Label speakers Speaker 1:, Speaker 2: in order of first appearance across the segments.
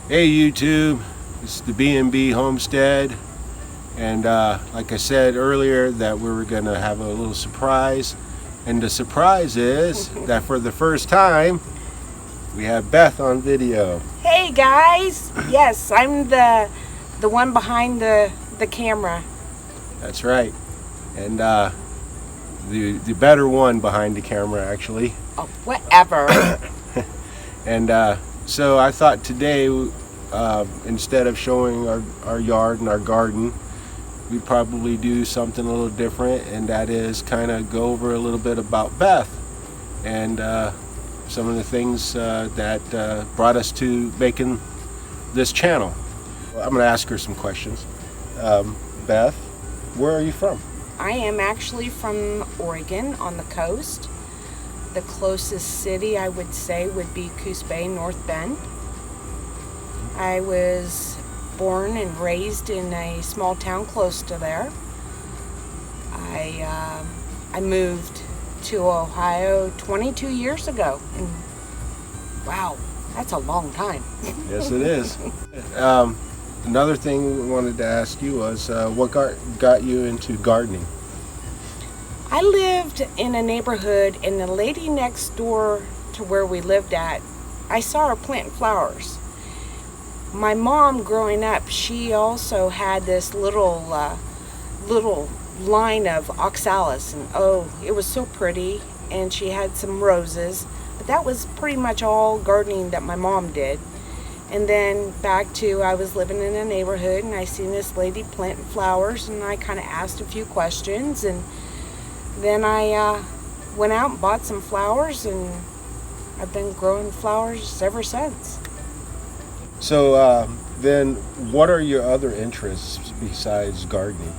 Speaker 1: Hey YouTube, this is the B&B Homestead, and like I said earlier that we were going to have a little surprise, and the surprise is that for the first time we have Beth on video.
Speaker 2: Hey guys, yes, I'm the one behind the camera.
Speaker 1: That's right, and the better one behind the camera actually.
Speaker 2: Oh, whatever.
Speaker 1: And so I thought today, instead of showing our yard and our garden, we'd probably do something a little different, and that is kind of go over a little bit about Beth and some of the things that brought us to making this channel. I'm going to ask her some questions. Beth, where are you from?
Speaker 2: I am actually from Oregon on the coast. The closest city I would say would be Coos Bay, North Bend. I was born and raised in a small town close to there. I moved to Ohio 22 years ago, and wow, that's a long time.
Speaker 1: Yes, it is. Another thing we wanted to ask you was what got you into gardening?
Speaker 2: I lived in a neighborhood, and the lady next door to where we lived at, I saw her planting flowers. My mom, growing up, she also had this little line of oxalis, and oh, it was so pretty, and she had some roses, but that was pretty much all gardening that my mom did. And then back to, I was living in a neighborhood, and I seen this lady planting flowers, and I kind of asked a few questions, and then I went out and bought some flowers, and I've been growing flowers ever since.
Speaker 1: So then what are your other interests besides gardening?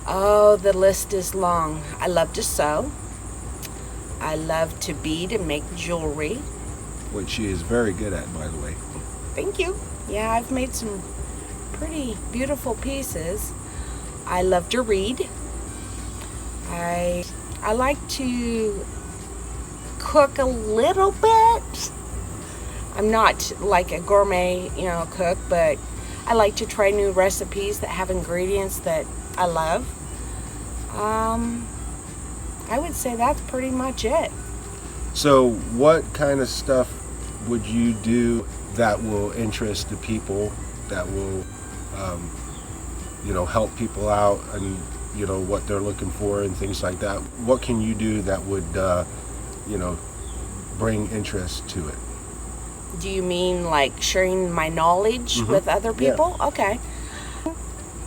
Speaker 2: Oh, the list is long. I love to sew. I love to bead and make jewelry.
Speaker 1: Which she is very good at, by the way.
Speaker 2: Thank you. Yeah, I've made some pretty beautiful pieces. I love to read. I like to cook a little bit. I'm not like a gourmet, cook, but I like to try new recipes that have ingredients that I love. I would say that's pretty much it.
Speaker 1: So what kind of stuff would you do that will interest the people, that will help people out, and what they're looking for and things like that? What can you do that would bring interest to it?
Speaker 2: Do you mean like sharing my knowledge with other people? Yeah. Okay.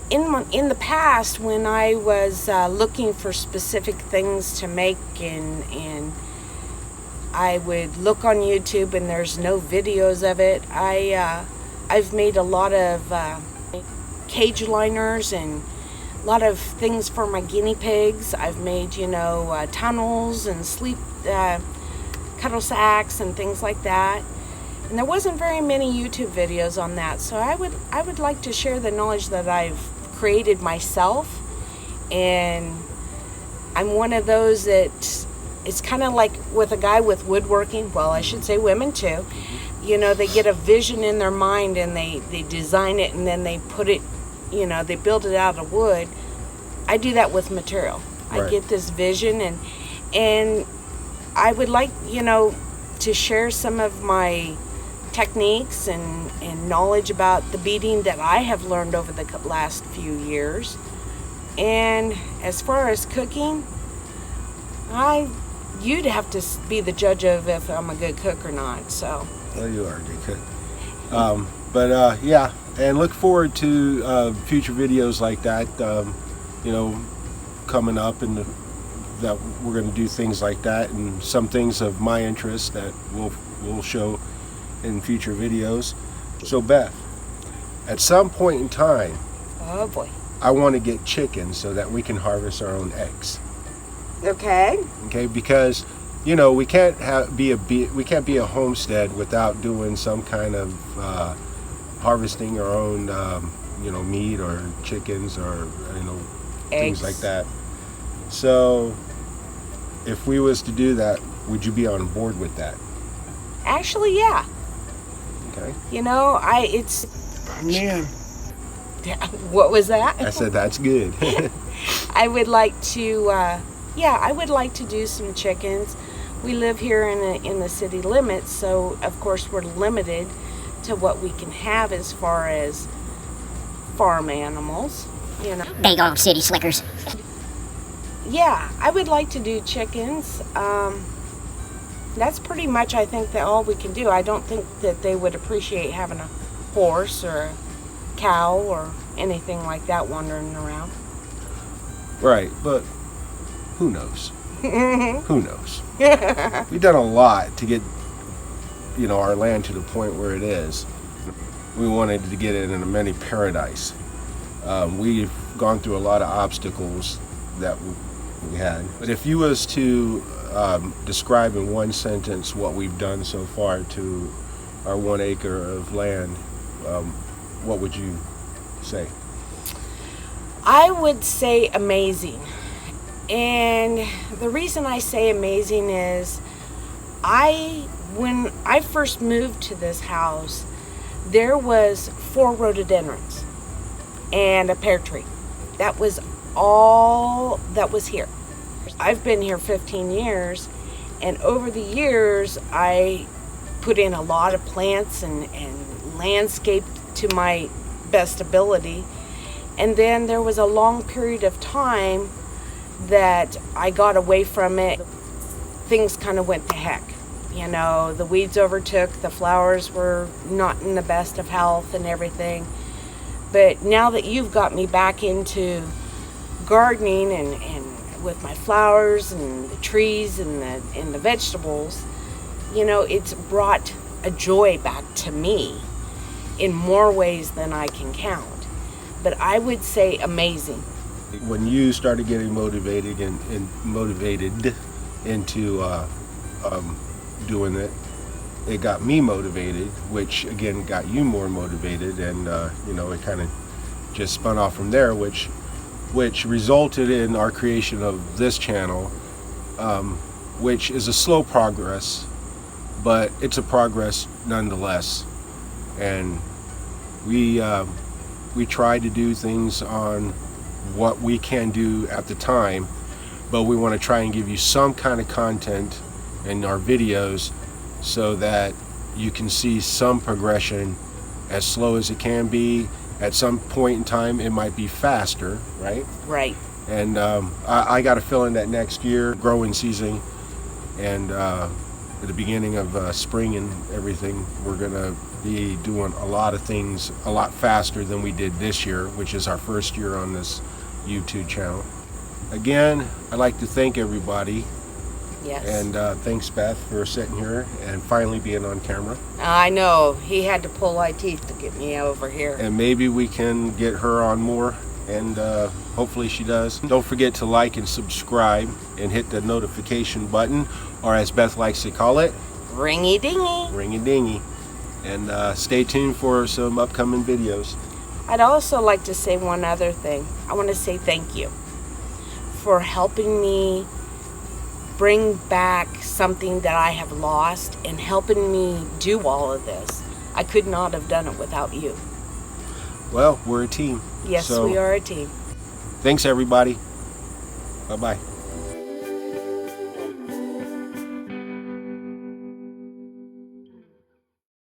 Speaker 2: In the past, when I was looking for specific things to make, and I would look on YouTube and there's no videos of it, I've made a lot of cage liners and a lot of things for my guinea pigs. I've made tunnels and sleep cuddle sacks and things like that. And there wasn't very many YouTube videos on that, so I would like to share the knowledge that I've created myself. And I'm one of those that it's kind of like with a guy with woodworking. Well, I should say women too. They get a vision in their mind and they design it, and then they put it, they build it out of wood. I do that with material. Right. I get this vision, and I would like, to share some of my techniques and knowledge about the beading that I have learned over the last few years. And as far as cooking, you'd have to be the judge of if I'm a good cook or not. So.
Speaker 1: Well, you are a good cook. Yeah, and look forward to future videos like that. Coming up, and that we're going to do things like that, and some things of my interest that we'll show in future videos. So Beth, at some point in time,
Speaker 2: oh boy,
Speaker 1: I want to get chickens so that we can harvest our own eggs.
Speaker 2: Okay,
Speaker 1: because we can't be a homestead without doing some kind of harvesting our own meat or chickens or things like that. So if we was to do that, would you be on board with that?
Speaker 2: Actually, yeah.
Speaker 1: Okay.
Speaker 2: You know, it's
Speaker 3: Man,
Speaker 2: what was that?
Speaker 1: I said that's good.
Speaker 2: I would like to, I would like to do some chickens. We live here in the city limits, so of course we're limited to what we can have as far as farm animals. You know.
Speaker 4: Big old city slickers.
Speaker 2: Yeah, I would like to do chickens. That's pretty much, I think, that all we can do. I don't think that they would appreciate having a horse or a cow or anything like that wandering around.
Speaker 1: Right, but who knows? Who knows? We've done a lot to get, our land to the point where it is. We wanted to get it in a mini paradise. We've gone through a lot of obstacles that we had. But if you was to describe in one sentence what we've done so far to our 1 acre of land, what would you say?
Speaker 2: I would say amazing. And the reason I say amazing is when I first moved to this house, there was 4 rhododendrons and a pear tree. That was all that was here. I've been here 15 years, and over the years I put in a lot of plants and landscaped to my best ability. And then there was a long period of time that I got away from it. Things kind of went to heck. The weeds overtook, the flowers were not in the best of health and everything. But now that you've got me back into gardening and with my flowers and the trees and the vegetables, it's brought a joy back to me in more ways than I can count. But I would say amazing.
Speaker 1: When you started getting motivated and motivated into doing it, it got me motivated, which again got you more motivated, and it kind of just spun off from there, which resulted in our creation of this channel, which is a slow progress, but it's a progress nonetheless. And we try to do things on what we can do at the time, but we want to try and give you some kind of content in our videos so that you can see some progression, as slow as it can be. At some point in time it might be faster, right?
Speaker 2: Right.
Speaker 1: And I got a feeling that next year, growing season, and at the beginning of spring and everything, we're gonna be doing a lot of things a lot faster than we did this year, which is our first year on this YouTube channel. Again, I'd like to thank everybody.
Speaker 2: Yes.
Speaker 1: And thanks, Beth, for sitting here and finally being on camera.
Speaker 2: I know. He had to pull my teeth to get me over here.
Speaker 1: And maybe we can get her on more, and hopefully she does. Don't forget to like and subscribe and hit the notification button, or as Beth likes to call it,
Speaker 2: Ringy dingy.
Speaker 1: ring a dingy. And stay tuned for some upcoming videos.
Speaker 2: I'd also like to say one other thing. I want to say thank you for helping me bring back something that I have lost and helping me do all of this. I could not have done it without you.
Speaker 1: Well, we're a team.
Speaker 2: Yes,
Speaker 1: So,
Speaker 2: we are a team.
Speaker 1: Thanks, everybody. Bye-bye.